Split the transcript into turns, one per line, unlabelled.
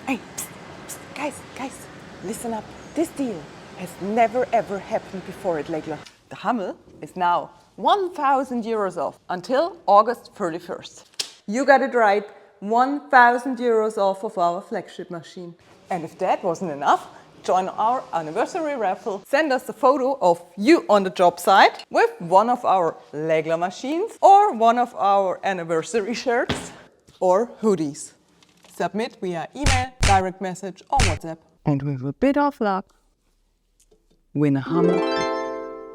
Hey, guys, listen up. This deal has never ever happened before at LÄGLER. The HUMMEL is now 1,000 euros off until August 31st. You got it right, 1,000 euros off of our flagship machine. And if that wasn't enough, join our anniversary raffle. Send us a photo of you on the job site with one of our LÄGLER machines or one of our anniversary shirts or hoodies. Submit via email, direct message or WhatsApp.
And with a bit of luck, win a HUMMEL